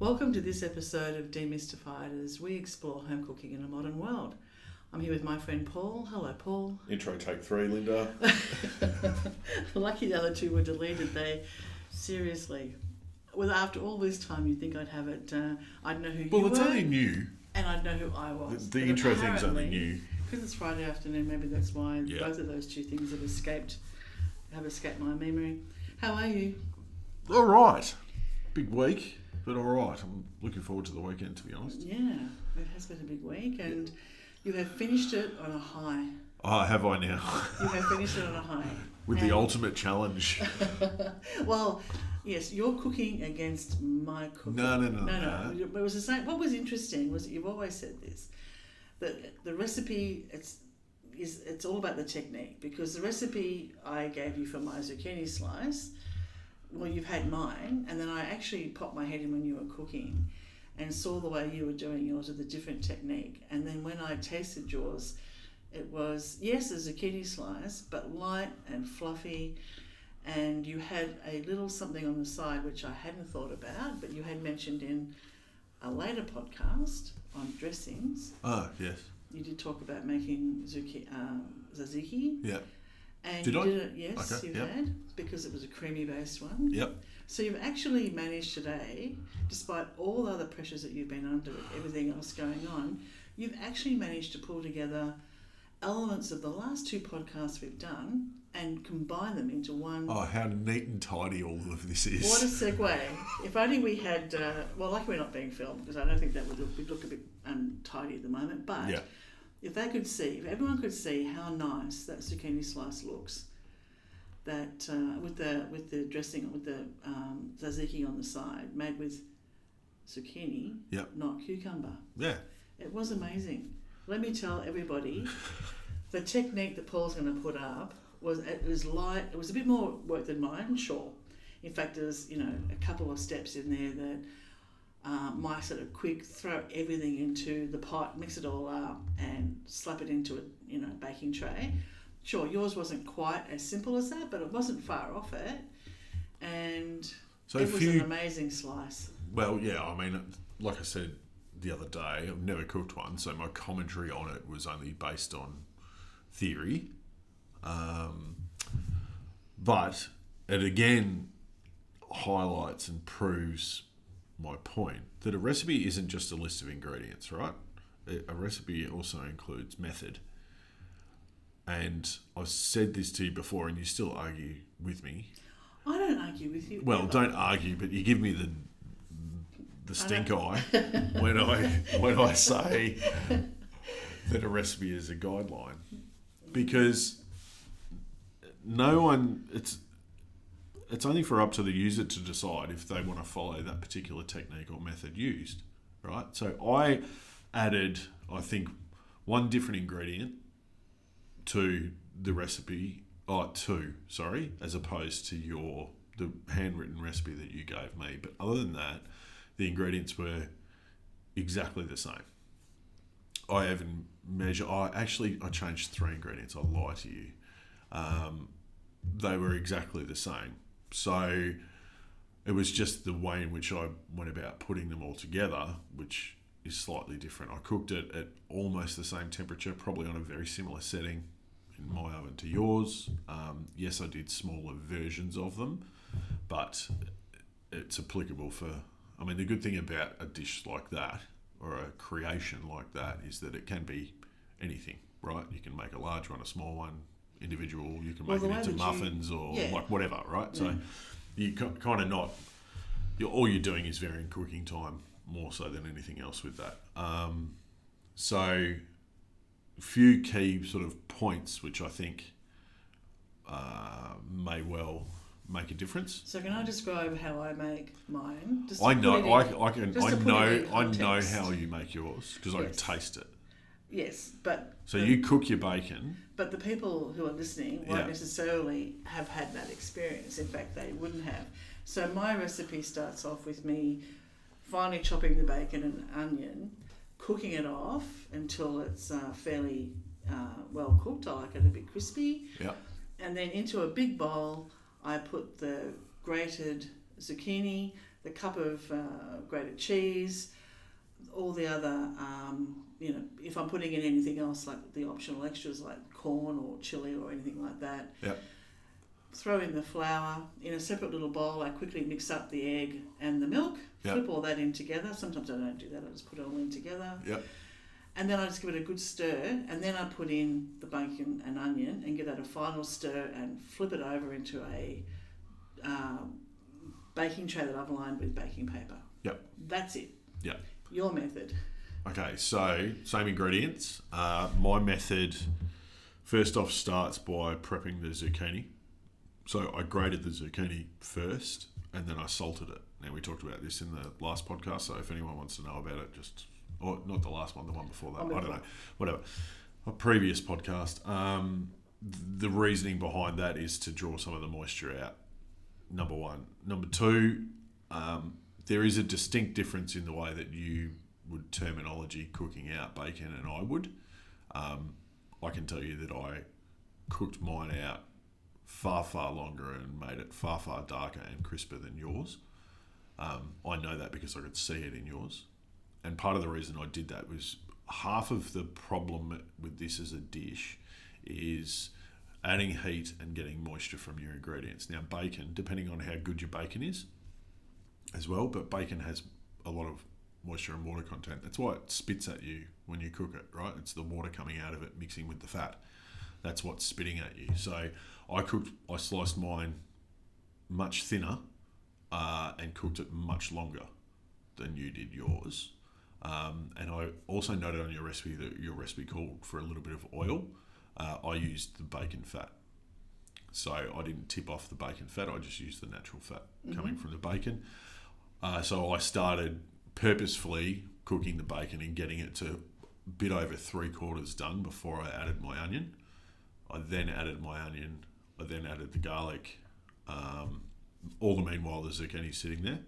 Welcome to this episode of Demystified as we explore home cooking in a modern world. I'm here with my friend Paul. Hello, Paul. Intro take 3, Linda. Lucky the other two were deleted. Seriously, after all this time, you'd think I'd have it. I'd know who you were. Well, it's only new. And I'd know who I was. The intro thing's only new. Because it's Friday afternoon, maybe that's why both of those two things have escaped my memory. How are you? All right. Big week, but all right. I'm looking forward to the weekend, to be honest. Yeah, it has been a big week, and you have finished it on a high. Oh, have I now? You have finished it on a high. With the ultimate challenge. Well, yes, you're cooking against my cooking. No. It was the same. What was interesting was that you've always said this, that the recipe it's all about the technique, because the recipe I gave you for my zucchini slice, well, you've had mine, and then I actually popped my head in when you were cooking and saw the way you were doing yours with a different technique. And then when I tasted yours, it was, yes, a zucchini slice, but light and fluffy. And you had a little something on the side, which I hadn't thought about, but you had mentioned in a later podcast on dressings. Oh, yes. You did talk about making tzatziki. Yeah. And did you I? did it, yes, Okay, you yep. had, because it was a creamy based one. Yep. So you've actually managed today, despite all the other pressures that you've been under, everything else going on, you've actually managed to pull together elements of the last two podcasts we've done and combine them into one. Oh, how neat and tidy all of this is. What a segue. If only we had, lucky we're not being filmed, because I don't think that would look a bit untidy at the moment, but Yeah. if everyone could see how nice that zucchini slice looks, that with the dressing, with the tzatziki on the side, made with zucchini, Yep. not cucumber. Yeah. It was amazing. Let me tell everybody, the technique that Paul's going to put up was light. It was a bit more work than mine, sure. In fact, there's a couple of steps in there that my sort of quick throw everything into the pot, mix it all up, and slap it into a baking tray. Sure, yours wasn't quite as simple as that, but it wasn't far off it, and So it was an amazing slice. Well, yeah, I mean, like I said the other day, I've never cooked one, so my commentary on it was only based on theory. But it again highlights and proves my point that a recipe isn't just a list of ingredients, right? A recipe also includes method. And I've said this to you before, and you still argue with me. I don't argue with you. Well, ever. don't argue, but you give me the stink eye when I say that a recipe is a guideline, because no one it's only for up to the user to decide if they want to follow that particular technique or method used, right? So I added, I think, one different ingredient to the recipe, as opposed to the handwritten recipe that you gave me. But other than that, the ingredients were exactly the same. I even I changed 3 ingredients. I lie to you. They were exactly the same. So it was just the way in which I went about putting them all together, which is slightly different. I cooked it at almost the same temperature, probably on a very similar setting in my oven to yours. Yes, I did smaller versions of them, but it's applicable for... I mean, the good thing about a dish like that, or a creation like that, is that it can be anything, right? You can make a large one, a small one, individual. You can make it into muffins or like whatever, right? Yeah. So you kind of not... all you're doing is varying cooking time more so than anything else with that. So a few key sort of points which I think may well make a difference. So can I describe how I make mine? I know how you make yours, because I can taste it. Yes, but... So you cook your bacon. But the people who are listening won't necessarily have had that experience. In fact, they wouldn't have. So my recipe starts off with me finely chopping the bacon and onion, cooking it off until it's fairly well cooked. I like it a bit crispy. Yeah. And then into a big bowl, I put the grated zucchini, the cup of grated cheese, all the other, if I'm putting in anything else like the optional extras like corn or chili or anything like that. Yep. Throw in the flour. In a separate little bowl, I quickly mix up the egg and the milk, Yep. flip all that in together. Sometimes I don't do that, I just put it all in together. Yep. And then I just give it a good stir, and then I put in the bacon and onion and give that a final stir and flip it over into a baking tray that I've lined with baking paper. Yep. That's it. Yep. Your method. Okay, so same ingredients. My method first off starts by prepping the zucchini. So I grated the zucchini first and then I salted it. Now we talked about this in the last podcast, so if anyone wants to know about it, or not the last one, the one before that, I don't know, whatever. A previous podcast. The reasoning behind that is to draw some of the moisture out, number one. Number two, there is a distinct difference in the way that you would terminology cooking out bacon and I would. I can tell you that I cooked mine out far, far longer and made it far, far darker and crisper than yours. I know that because I could see it in yours. And part of the reason I did that was half of the problem with this as a dish is adding heat and getting moisture from your ingredients. Now, bacon, depending on how good your bacon is as well, but bacon has a lot of moisture and water content. That's why it spits at you when you cook it, right? It's the water coming out of it mixing with the fat. That's what's spitting at you. So I sliced mine much thinner and cooked it much longer than you did yours. And I also noted on your recipe that your recipe called for a little bit of oil. I used the bacon fat. So I didn't tip off the bacon fat, I just used the natural fat coming from the bacon. So I started purposefully cooking the bacon and getting it to a bit over 3/4 done before I added my onion. I then added my onion, I then added the garlic, all the meanwhile the zucchini's sitting there.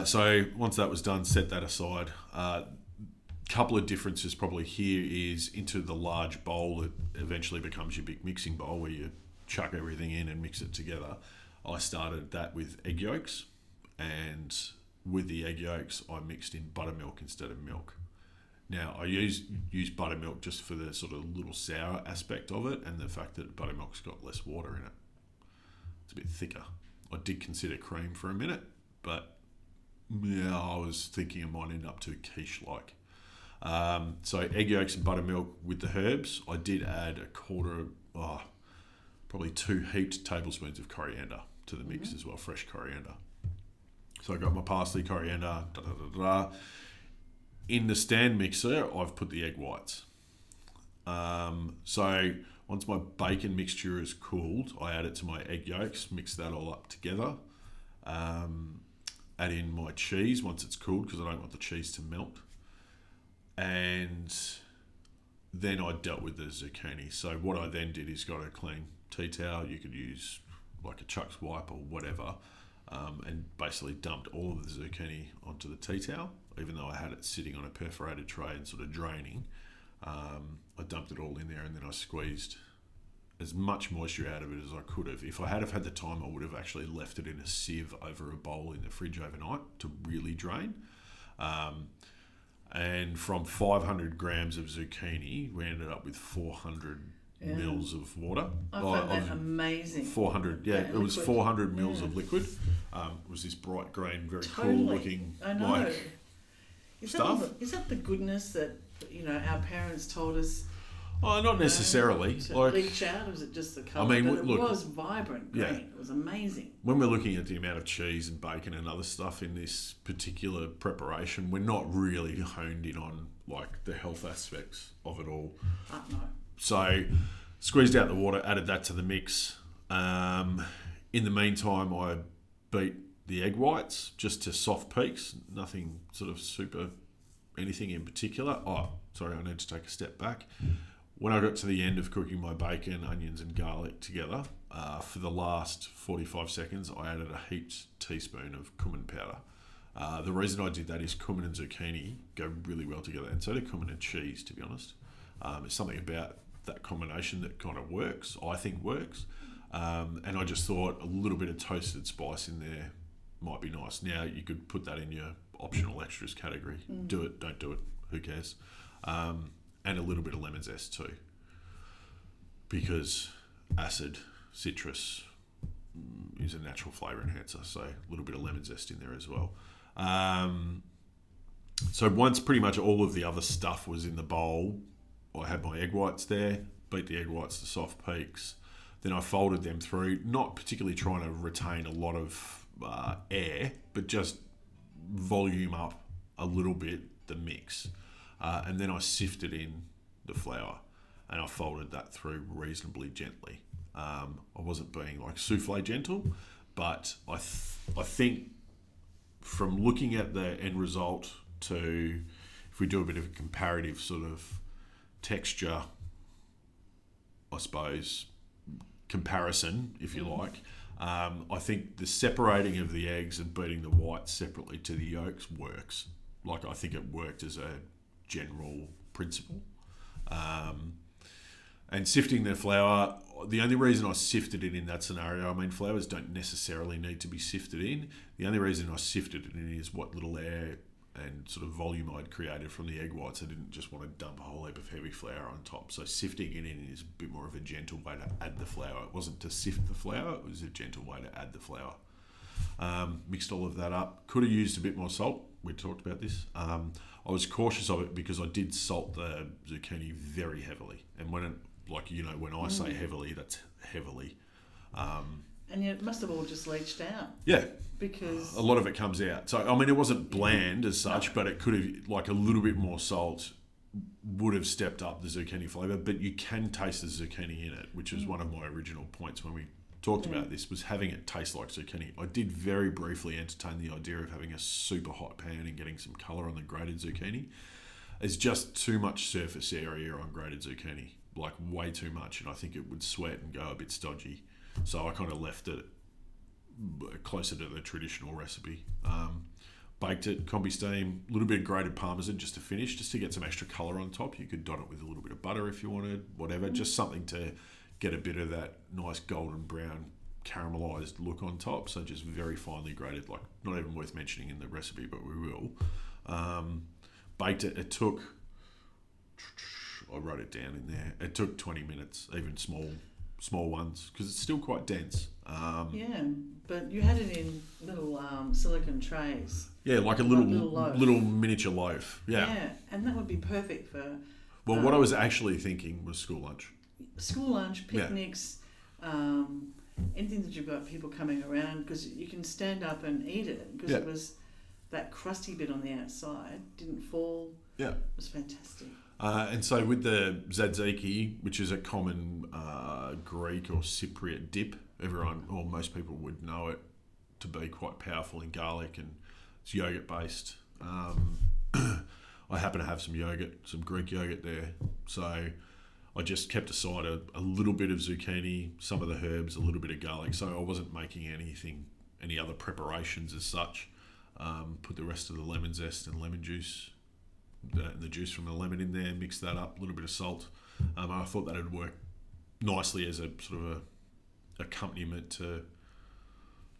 So once that was done, set that aside. Couple of differences probably here is into the large bowl that eventually becomes your big mixing bowl where you chuck everything in and mix it together. I started that with egg yolks, and with the egg yolks I mixed in buttermilk instead of milk. Now I use buttermilk just for the sort of little sour aspect of it and the fact that buttermilk's got less water in it. It's a bit thicker. I did consider cream for a minute, but yeah, I was thinking it might end up too quiche-like. So egg yolks and buttermilk with the herbs. I did add probably 2 heaped tablespoons of coriander to the mix as well, fresh coriander. So I got my parsley, coriander, In the stand mixer, I've put the egg whites. So once my bacon mixture is cooled, I add it to my egg yolks, mix that all up together. Add in my cheese once it's cooled because I don't want the cheese to melt. And then I dealt with the zucchini. So what I then did is got a clean tea towel. You could use like a Chuck's wipe or whatever, and basically dumped all of the zucchini onto the tea towel. Even though I had it sitting on a perforated tray and sort of draining, I dumped it all in there and then I squeezed as much moisture out of it as I could have. If I had the time, I would have actually left it in a sieve over a bowl in the fridge overnight to really drain. And from 500 grams of zucchini, we ended up with 400 mils of water. I found that amazing. 400, it was 400 mils of liquid. It was this bright green, very cool looking stuff. Is that the goodness that our parents told us? Oh, not necessarily. To bleach out, or was it just the colour? I mean, but it was vibrant green. Yeah. It was amazing. When we're looking at the amount of cheese and bacon and other stuff in this particular preparation, we're not really honed in on like the health aspects of it all. No. So squeezed out the water, added that to the mix. In the meantime, I beat the egg whites just to soft peaks, nothing sort of super anything in particular. Oh, sorry, I need to take a step back. When I got to the end of cooking my bacon, onions and garlic together, for the last 45 seconds, I added a heaped teaspoon of cumin powder. The reason I did that is cumin and zucchini go really well together, and so do cumin and cheese, to be honest. There's something about that combination that kind of works, I think works. And I just thought a little bit of toasted spice in there might be nice. Now you could put that in your optional extras category. Do it, don't do it, who cares? And a little bit of lemon zest too, because acid, citrus is a natural flavour enhancer, so a little bit of lemon zest in there as well. So once pretty much all of the other stuff was in the bowl, I had my egg whites there, beat the egg whites to soft peaks. Then I folded them through, not particularly trying to retain a lot of air, but just volume up a little bit the mix. And then I sifted in the flour and I folded that through reasonably gently. I wasn't being like souffle gentle, but I think from looking at the end result to, if we do a bit of a comparative sort of texture, I suppose, comparison, if you like, I think the separating of the eggs and beating the whites separately to the yolks works. Like, I think it worked as a general principle. And sifting the flour, the only reason I sifted it in that scenario, I mean, flours don't necessarily need to be sifted in. The only reason I sifted it in is what little air and sort of volume I'd created from the egg whites. I didn't just want to dump a whole heap of heavy flour on top. So sifting it in is a bit more of a gentle way to add the flour. It wasn't to sift the flour, it was a gentle way to add the flour. Mixed all of that up. Could have used a bit more salt. We talked about this. I was cautious of it because I did salt the zucchini very heavily. And when it, like, you know, when I say heavily, that's heavily. And it must have all just leached out. Yeah. Because a lot of it comes out. So, I mean, it wasn't bland as such, but it could have, like, a little bit more salt would have stepped up the zucchini flavour, but you can taste the zucchini in it, which was one of my original points when we talked about this, was having it taste like zucchini. I did very briefly entertain the idea of having a super hot pan and getting some colour on the grated zucchini. It's just too much surface area on grated zucchini, like way too much, and I think it would sweat and go a bit stodgy. So I kind of left it closer to the traditional recipe. Baked it, combi steam, a little bit of grated parmesan just to finish, just to get some extra colour on top. You could dot it with a little bit of butter if you wanted, whatever, just something to get a bit of that nice golden brown caramelised look on top. So just very finely grated, like not even worth mentioning in the recipe, but we will. Baked it, it took, I wrote it down in there, it took 20 minutes, even small ones, because it's still quite dense. Yeah, but you had it in little silicone trays. Yeah, like a little miniature loaf. Yeah, and that would be perfect for. Well, what I was actually thinking was school lunch. School lunch, picnics, anything that you've got people coming around, because you can stand up and eat it, because it was that crusty bit on the outside didn't fall. Yeah, it was fantastic. And so with the tzatziki, which is a common Greek or Cypriot dip, everyone or most people would know it to be quite powerful in garlic, and it's yogurt based. I happen to have some Greek yogurt there, so I just kept aside a little bit of zucchini, some of the herbs, a little bit of garlic, so I wasn't making any other preparations as such. Put the rest of the lemon zest and lemon juice, the juice from the lemon in there, mix that up, a little bit of salt. I thought that would work nicely as a sort of a accompaniment to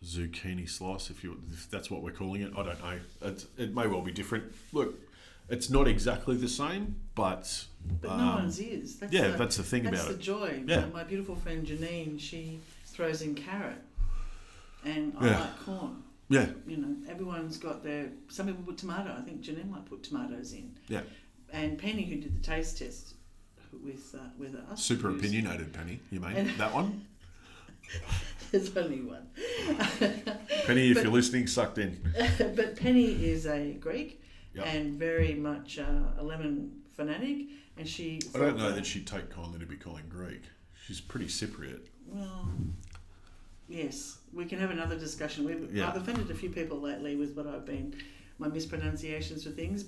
zucchini slice, if that's what we're calling it. I don't know. It may well be different. Look, it's not exactly the same, but no one's is. That's the thing about it. That's the joy. Yeah. My beautiful friend Janine, she throws in carrot, and I like corn. Yeah. You know, everyone's got some people put tomato. I think Janine might put tomatoes in. Yeah. And Penny, who did the taste test with us. Super opinionated Penny, you mean? That one? There's only one. Penny, if you're listening, sucked in. But Penny is a Greek and very much a lemon fanatic. And I don't know that she'd take kindly to be calling Greek. She's pretty Cypriot. Well, yes. We can have another discussion. I've offended a few people lately with my mispronunciations for things,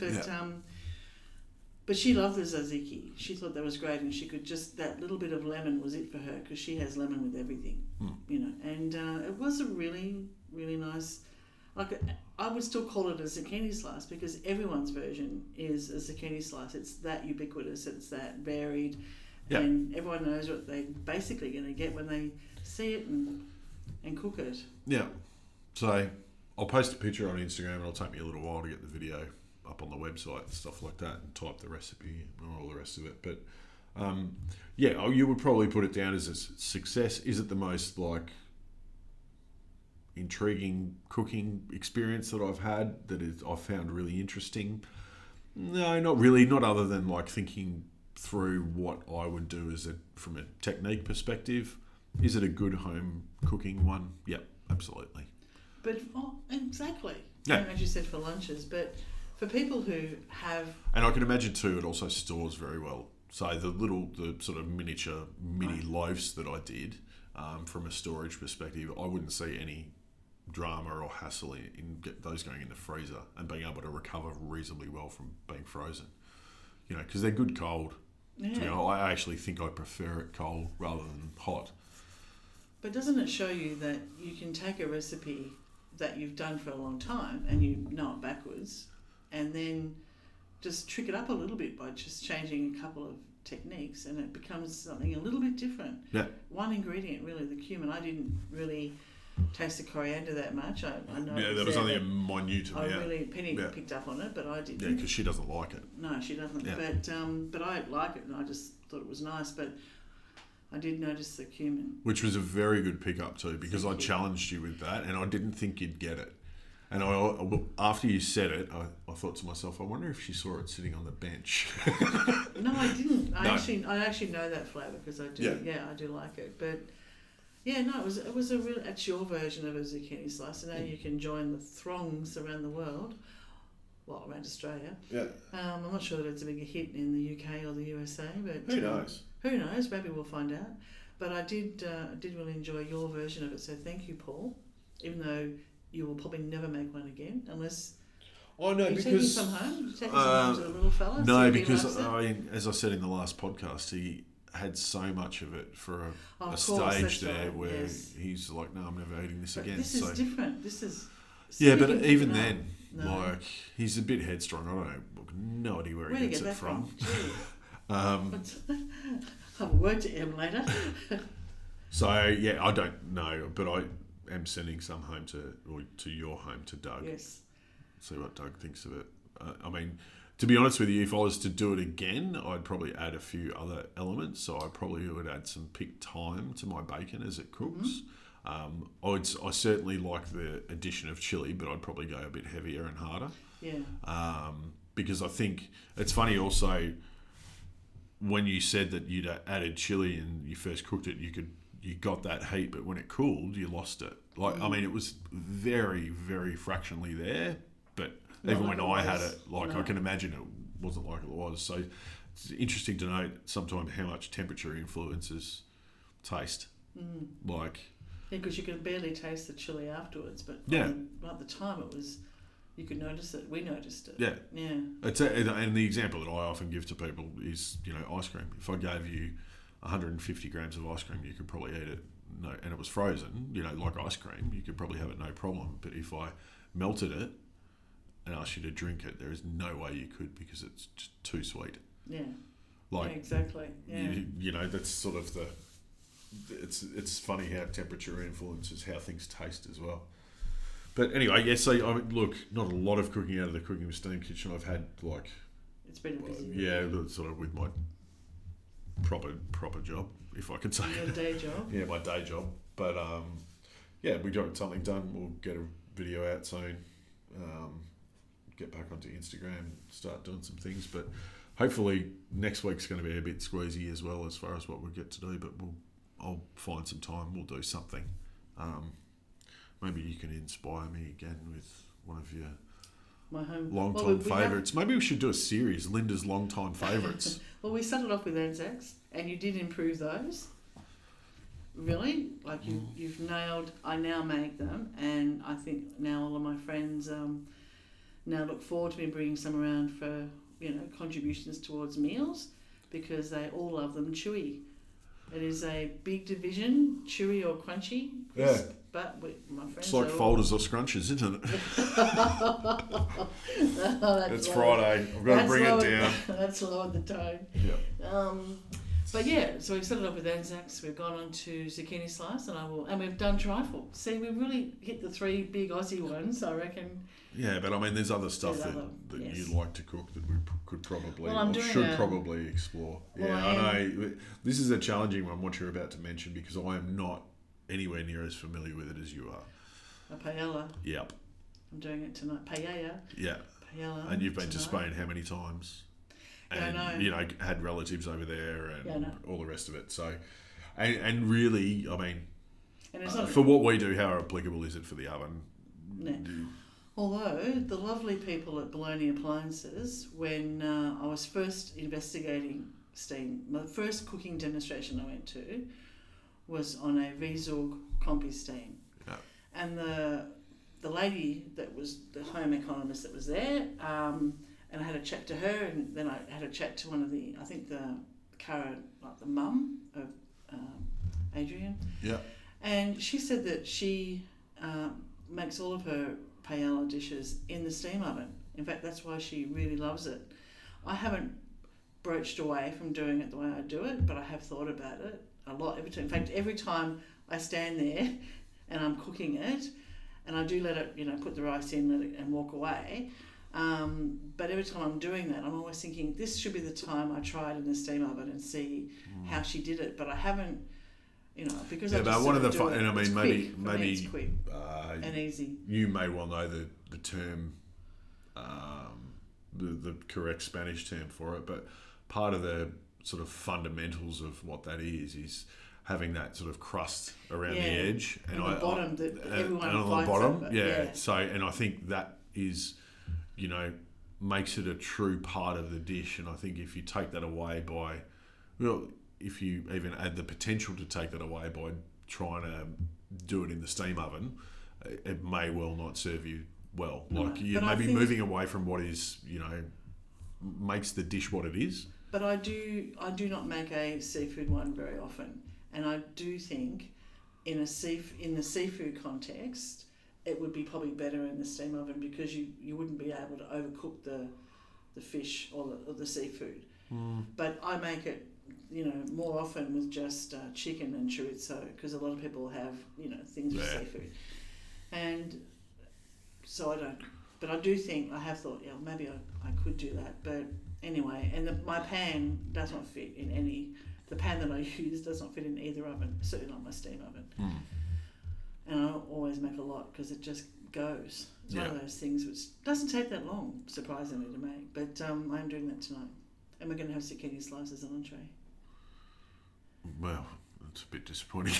but she loved the tzatziki. She thought that was great, and she could that little bit of lemon was it for her, because she has lemon with everything, you know. And it was a really, really nice. Like, I would still call it a zucchini slice, because everyone's version is a zucchini slice. It's that ubiquitous. It's that varied, and everyone knows what they're basically going to get when they see it and cook it. Yeah. So I'll post a picture on Instagram, and it'll take me a little while to get the video up on the website and stuff like that, and type the recipe and all the rest of it. But you would probably put it down as a success. Is it the most like intriguing cooking experience that I've had I've found really interesting? No, not really. Not other than like thinking through what I would do from a technique perspective. Is it a good home cooking one? Yep, absolutely. But exactly. Yeah. As you said, for lunches, but for people who have, and I can imagine too, it also stores very well. So the sort of mini loaves that I did, from a storage perspective, I wouldn't see any drama or hassle in get those going in the freezer and being able to recover reasonably well from being frozen. Because they're good cold. yeah. I actually think I prefer it cold rather than hot. But doesn't it show you that you can take a recipe that you've done for a long time and you know it backwards, and then just trick it up a little bit by just changing a couple of techniques, and it becomes something a little bit different. Yeah. One ingredient, really, the cumin. I didn't really taste the coriander that much. I know. Yeah, that was only a minute amount. Penny picked up on it, but I didn't. Yeah, because she doesn't like it. No, she doesn't. Yeah. But I like it, and I just thought it was nice. But I did notice the cumin. Which was a very good pickup too, because I challenged you with that, and I didn't think you'd get it. And after you said it, I thought to myself, I wonder if she saw it sitting on the bench. No, I didn't. I actually know that flavour because I do. Yeah. I do like it. But yeah, no, it was a real. It's your version of a zucchini slice, and now you can join the throngs around the world. Well, around Australia. Yeah. I'm not sure that it's a bigger hit in the UK or the USA, but Who knows? Who knows? Maybe we'll find out. But I did really enjoy your version of it, so thank you, Paul. Even though you will probably never make one again, unless. Oh no, because taking some home. You taking some home to the little fella. No, because as I said in the last podcast, he had so much of it for a stage there right. where yes. he's like, no, I'm never eating this but again. This is different. This is. Yeah, but even then, no. like, he's a bit headstrong. I don't know, no idea where he gets it from. Have a word to him later. So yeah, I don't know, but I am sending some home to your home to Doug. Yes. See what Doug thinks of it. I mean, to be honest with you, if I was to do it again, I'd probably add a few other elements. So I probably would add some picked thyme to my bacon as it cooks. Mm-hmm. I certainly like the addition of chili, but I'd probably go a bit heavier and harder. Yeah. Because I think it's funny also when you said that you'd added chili and you first cooked it, you got that heat, but when it cooled, you lost it. Like, I mean, it was very, very fractionally there, but even when I had it, I can imagine it wasn't like it was. So it's interesting to note sometimes how much temperature influences taste. Mm. Like, yeah, because you could barely taste the chili afterwards, but at the time it was, you could notice it. We noticed it. Yeah. Yeah. And the example that I often give to people is, ice cream. If I gave you 150 grams of ice cream, you could probably eat it. No, and it was frozen, like ice cream, you could probably have it no problem. But if I melted it and asked you to drink it, there is no way you could, because it's just too sweet. Yeah. Like, yeah, exactly. Yeah. That's sort of it's funny how temperature influences how things taste as well. But anyway, yeah, so I mean, look, not a lot of cooking out of the Cooking with Steam kitchen. I've had it's been a busy week. Sort of with my proper job, if I can say. Your day job. Yeah, my day job. But we got something done. We'll get a video out soon. Get back onto Instagram, start doing some things. But hopefully next week's going to be a bit squeezy as well as far as what we get to do. But I'll find some time. We'll do something. Maybe you can inspire me again with one of your long-time favourites. Maybe we should do a series, Linda's long-time favourites. Well, we started off with Anzacs, and you did improve those. Really? Like, you've nailed... I now make them, and I think now all of my friends now look forward to me bringing some around for, contributions towards meals, because they all love them chewy. It is a big division, chewy or crunchy. Crisp, yeah. But my friends... It's like folders or scrunches, isn't it? It's Friday. I've got to bring it down. That's lowered the tone. Yeah. But yeah, so we've started off with Anzacs, we've gone on to Zucchini Slice, and we've done trifle. See, we've really hit the 3 big Aussie ones, I reckon. Yeah, but I mean, there's other stuff that yes. you like to cook that we could probably, probably explore. Well, yeah, I know. This is a challenging one, what you're about to mention, because I am not anywhere near as familiar with it as you are. A paella. Yep. I'm doing it tonight. Paella. Yeah. Paella. And you've been to tonight. Spain how many times? And, yeah, I know. You know, had relatives over there and I all the rest of it. So, and really, I mean, and for what we do, how applicable is it for the oven? No. Although the lovely people at Bologna Appliances, when I was first investigating steam, my first cooking demonstration I went to was on a Wiesel Compi steam. Yeah. And the lady that was the home economist that was there, and I had a chat to her, and then I had a chat to one of the mum of Adrian. Yeah. And she said that she makes all of her paella dishes in the steam oven. In fact, that's why she really loves it. I haven't broached away from doing it the way I do it, but I have thought about it a lot. In fact, every time I stand there and I'm cooking it, and I do let it, put the rice in, and walk away. But every time I'm doing that, I'm always thinking, this should be the time I try it in the steam oven and see how she did it. But I haven't, because I just one of the do it. And I mean, maybe it's quick and easy. You may well know the term, the correct Spanish term for it, but part of the sort of fundamentals of what that is having that sort of crust around the edge and the bottom that everyone and on fights the bottom, over. yeah. So, and I think that is, makes it a true part of the dish. And I think if you take that away if you even add the potential to take that away by trying to do it in the steam oven, it may well not serve you well. Like you may be moving away from what is, makes the dish what it is. But I do not make a seafood one very often, and I do think in the seafood context, it would be probably better in the steam oven because you wouldn't be able to overcook the fish or the seafood. But I make it, more often with just chicken and chorizo, because a lot of people have, things with seafood. And so I don't. But I do think, I have thought, maybe I could do that. But anyway, and my pan does not fit in any, the pan that I use does not fit in either oven, certainly not my steam oven. And I always make a lot because it just goes. It's one of those things which doesn't take that long, surprisingly, to make. But I'm doing that tonight. And we're going to have zucchini slices on entree. Well, that's a bit disappointing.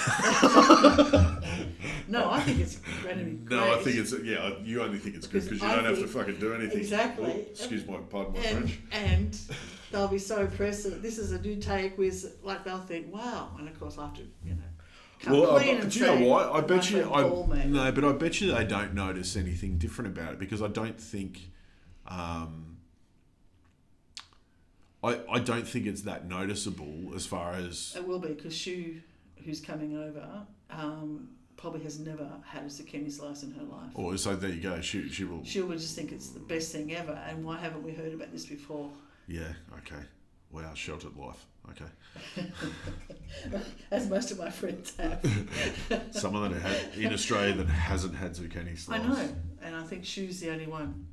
No, I think it's going to be great. No, I think it's, you only think it's good because you don't have to fucking do anything. Exactly. Oh, excuse my, pardon my French. And they'll be so impressed that this is a new take with, like, they'll think, wow. And of course, I'll have to, come clean and do you know what? I bet you, but I bet you they don't notice anything different about it because I don't think, I don't think it's that noticeable as far as... It will be, because Shu, who's coming over, probably has never had a zucchini slice in her life. Oh, so there you go. She will... She will just think it's the best thing ever, and why haven't we heard about this before? Yeah, okay. Wow, sheltered life. Okay. As most of my friends have. Someone that in Australia that hasn't had zucchini slice. I know, and I think Shu's the only one.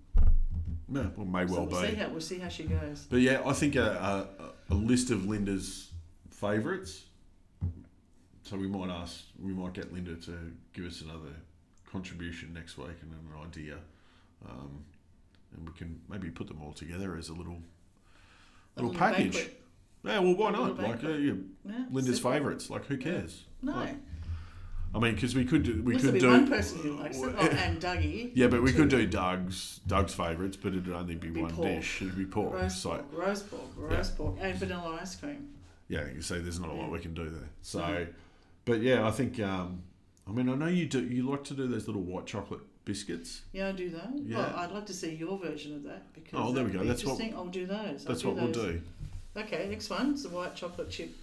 Yeah, well, may well be. We'll see how she goes. But yeah, I think a list of Linda's favourites. So we might get Linda to give us another contribution next week and an idea, and we can maybe put them all together as a little package. Banquet. Yeah, well, why not? Like Linda's favourites. Like, who cares? No. Like, I mean, because we could do one person who likes it, and Dougie. Yeah, but we could do Doug's favourites, but it'd only be one pork. dish. It'd be pork. Roast pork, and vanilla ice cream. Yeah, you see, there's not a lot we can do there. So, but yeah, I think. I mean, I know you do. You like to do those little white chocolate biscuits. Yeah, I do those. Yeah. Well, I'd like to see your version of that because there we go. That's what. I'll do those. That's what we'll do. Okay, next one is the white chocolate chip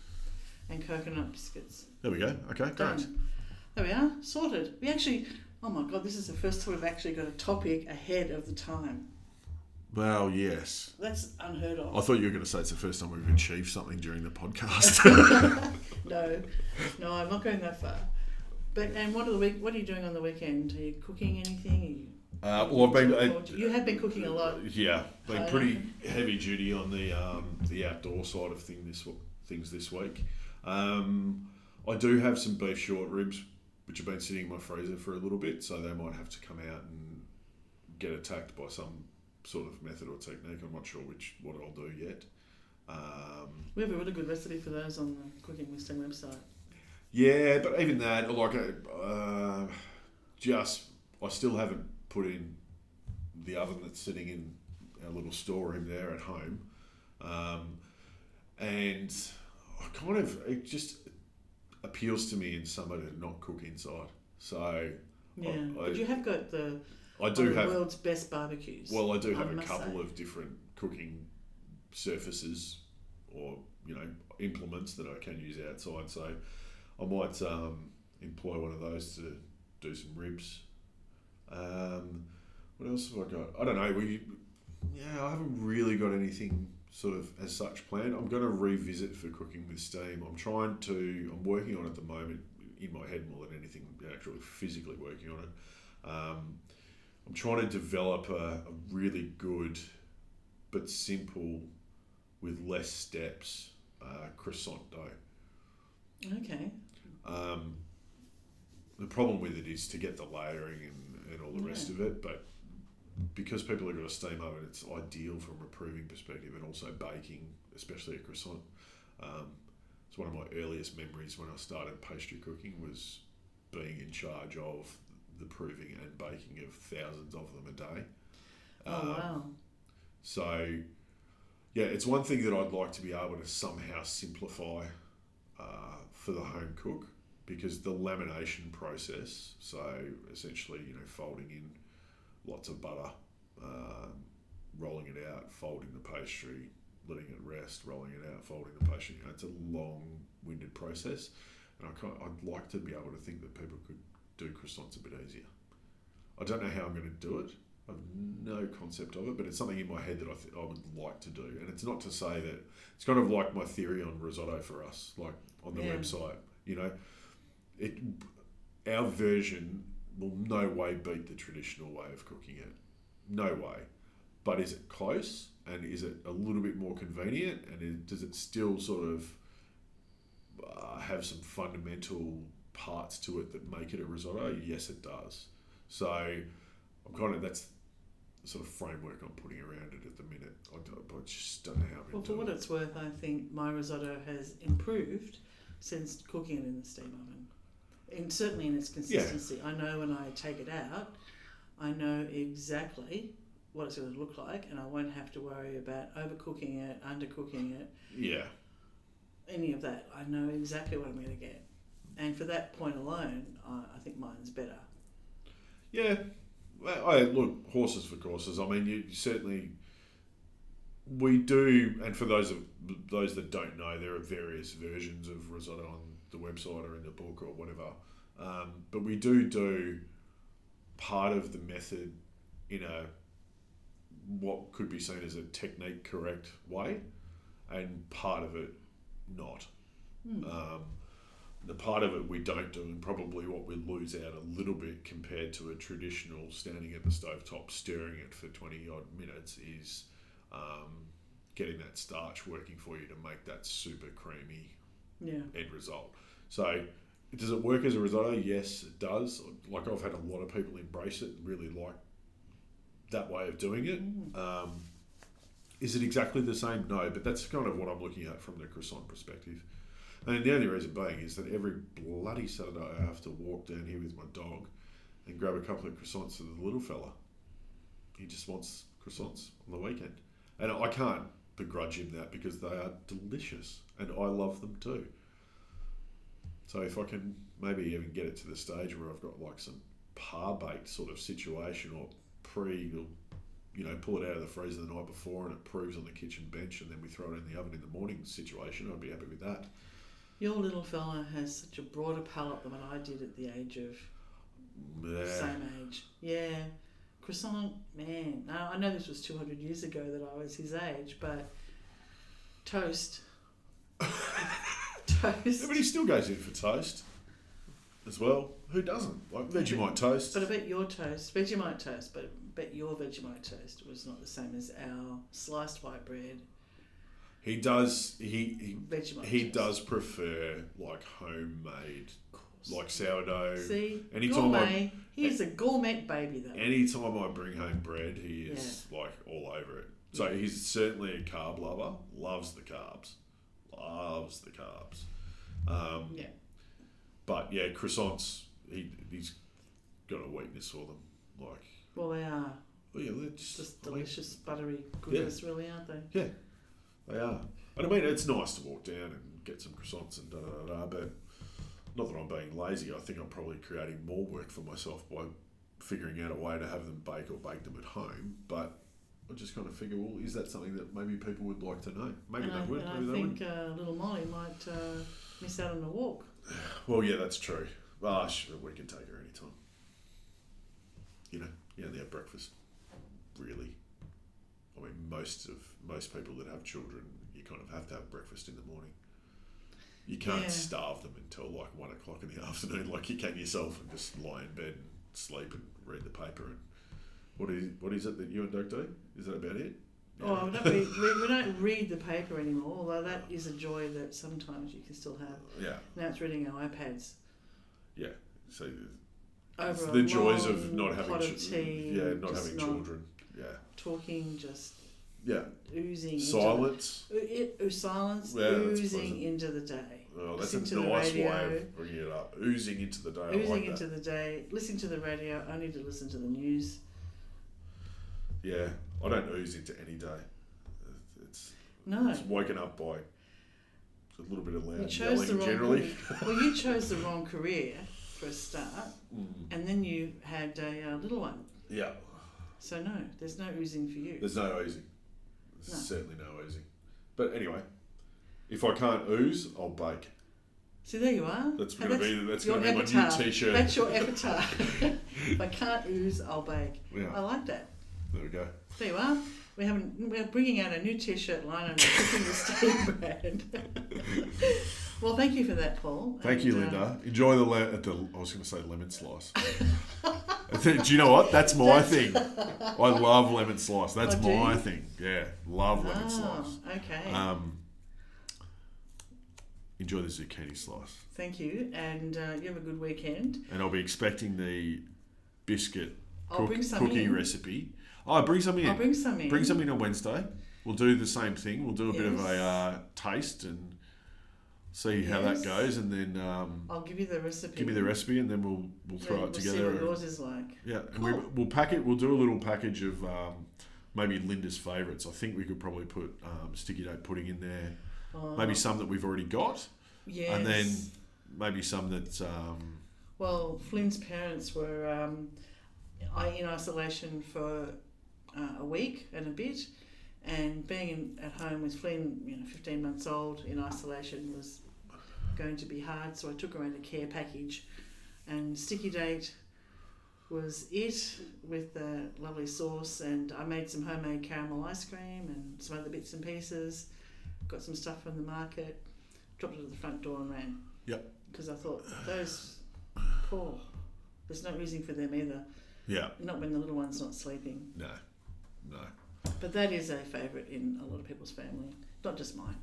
and coconut biscuits. There we go. Okay, great. Done. There we are, sorted. We actually, oh my God, this is the first time we've actually got a topic ahead of the time. Well, yes. That's unheard of. I thought you were going to say it's the first time we've achieved something during the podcast. No, I'm not going that far. But and what are you doing on the weekend? Are you cooking anything? Well, You have been cooking a lot. Yeah, been pretty heavy duty on the outdoor side of things this week. I do have some beef short ribs, which have been sitting in my freezer for a little bit, so they might have to come out and get attacked by some sort of method or technique. I'm not sure what I'll do yet. We have a really good recipe for those on the Cooking with Sting website. Yeah, but even that, I still haven't put in the oven that's sitting in our little storeroom there at home, and it just appeals to me in summer to not cook inside. So yeah, but you have got the world's best barbecues. Well, I do have a couple of different cooking surfaces or implements that I can use outside. So I might employ one of those to do some ribs. What else have I got? I don't know. I haven't really got anything sort of as such planned. I'm going to revisit for Cooking with Steam. I'm working on it at the moment in my head more than anything, actually physically working on it. I'm trying to develop a really good but simple, with less steps, croissant dough. Okay. The problem with it is to get the layering and all the rest of it, but because people have got a steam oven, it's ideal from a proving perspective and also baking, especially a croissant. It's one of my earliest memories when I started pastry cooking was being in charge of the proving and baking of thousands of them a day. Wow. So, yeah, it's one thing that I'd like to be able to somehow simplify for the home cook, because the lamination process, so essentially, folding in lots of butter, rolling it out, folding the pastry, letting it rest, rolling it out, folding the pastry. It's a long-winded process, and I'd like to be able to think that people could do croissants a bit easier. I don't know how I'm going to do it. I have no concept of it, but it's something in my head that I would like to do. And it's not to say that it's kind of like my theory on risotto for us, like on the website. Our version will no way beat the traditional way of cooking it. No way. But is it close? And is it a little bit more convenient? And does it still sort of have some fundamental parts to it that make it a risotto? Yes, it does. So that's the sort of framework I'm putting around it at the minute. I just don't know how I'm going to do it. For what it's worth, I think my risotto has improved since cooking it in the steam oven. And certainly in its consistency. Yeah. I know when I take it out, I know exactly what it's going to look like, and I won't have to worry about overcooking it, undercooking it. Yeah. Any of that. I know exactly what I'm going to get. And for that point alone, I think mine's better. Yeah. Look, horses for courses. I mean, you certainly... We do, and for those that don't know, there are various versions of risotto on the website or in the book or whatever. But we do part of the method in a what could be seen as a technique correct way, and part of it not. The part of it we don't do, and probably what we lose out a little bit compared to a traditional standing at the stovetop stirring it for 20 odd minutes, is getting that starch working for you to make that super creamy end result. So does it work as a risotto? Yes, it does. Like, I've had a lot of people embrace it, really like that way of doing it. Is it exactly the same? No, but that's kind of what I'm looking at from the croissant perspective. And the only reason being is that every bloody Saturday I have to walk down here with my dog and grab a couple of croissants for the little fella. He just wants croissants on the weekend. And I can't begrudge him that, because they are delicious and I love them too. So if I can maybe even get it to the stage where I've got like some par-baked sort of situation, or pull it out of the freezer the night before and it proves on the kitchen bench, and then we throw it in the oven in the morning situation, I'd be happy with that. Your little fella has such a broader palate than what I did at the age of same age. Yeah. Croissant, man. Now, I know this was 200 years ago that I was his age, but toast. Toast. Yeah, but he still goes in for toast as well. Who doesn't? Like Vegemite toast. But I bet your toast, Vegemite toast, but I bet your Vegemite toast was not the same as our sliced white bread. He does. He Vegemite does prefer like homemade, like sourdough. See, anytime gourmet. He's a gourmet baby, though. Anytime I bring home bread, he is like all over it. So he's certainly a carb lover. Loves the carbs. Loves the carbs. Yeah. But yeah, croissants. He's got a weakness for them. Like. Well, they are. Well, yeah, they're just delicious, buttery goodness, really, aren't they? Yeah, they are. And I mean, it's nice to walk down and get some croissants and but not that I'm being lazy. I think I'm probably creating more work for myself by figuring out a way to have them bake them at home. But I just kind of figure, well, is that something that maybe people would like to know? Maybe they would. I think little Molly might miss out on a walk. Well, yeah, that's true. Well, we can take her anytime. You only have breakfast, really. I mean, most people that have children, you kind of have to have breakfast in the morning. You can't starve them until like 1 o'clock in the afternoon, like you can yourself, and just lie in bed and sleep and read the paper. And what is it that you and Doug do? Is that about it? Yeah. Oh, we don't read the paper anymore, although that is a joy that sometimes you can still have. Yeah. Now it's reading our iPads. Yeah. So over the joys of not having tea, not having children. Yeah. Talking, just oozing silence. Silence, oozing into the day. Oh, that's a nice way of bringing it up. Oozing into the day. Oozing into the day. Listening to the radio, only to listen to the news. Yeah, I don't ooze into any day. It's woken up by a little bit of loud yelling generally. Well, you chose the wrong career for a start, and then you had a little one. Yeah. So no, there's no oozing for you. There's no oozing. There's certainly no oozing. But anyway, if I can't ooze, I'll bake. See, there you are. That's going to be my new T-shirt. That's your epitaph. If I can't ooze, I'll bake. Yeah. I like that. There we go. There you are. We're bringing out a new T-shirt line under Cooking with Steve brand. Well, thank you for that, Paul. Thank you, Linda. Enjoy I was going to say lemon slice. Do you know what? That's my thing. I love lemon slice. That's my thing. Yeah, love lemon slice. Okay. Enjoy the zucchini slice. Thank you, and you have a good weekend. And I'll be expecting the biscuit cookie recipe. Oh, bring some in. I'll bring some in. Bring some in on Wednesday. We'll do the same thing. We'll do a bit of a taste and see how that goes, and then I'll give you the recipe. Give me the recipe, and then we'll throw it together. See what yours is like. Yeah, cool. And we'll pack it. We'll do a little package of maybe Linda's favourites. I think we could probably put sticky dough pudding in there. Maybe some that we've already got. Yes. And then maybe some that's. Well, Flynn's parents were in isolation for a week and a bit. And being at home with Flynn, 15 months old in isolation was going to be hard. So I took around a care package, and Sticky Date was it with the lovely sauce. And I made some homemade caramel ice cream and some other bits and pieces. Got some stuff from the market, dropped it at the front door and ran. Yep. Because I thought those poor, there's no reason for them either. Yeah. Not when the little one's not sleeping. No. But that is a favourite in a lot of people's family, not just mine.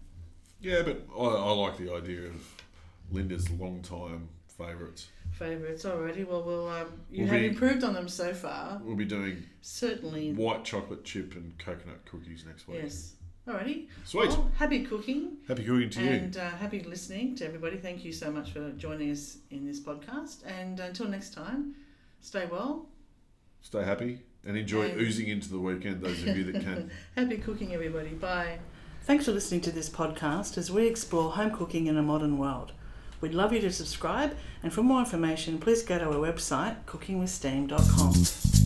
Yeah, but I like the idea of Linda's long-time favourites. Favourites, alrighty. Well, you have improved on them so far. We'll be doing certainly white chocolate chip and coconut cookies next week. Yes. Alrighty. Sweet. Well, happy cooking. Happy cooking to you. And happy listening to everybody. Thank you so much for joining us in this podcast. And until next time, stay well. Stay happy. And enjoy oozing into the weekend, those of you that can. Happy cooking, everybody. Bye. Thanks for listening to this podcast as we explore home cooking in a modern world. We'd love you to subscribe, and for more information, please go to our website, cookingwithsteam.com.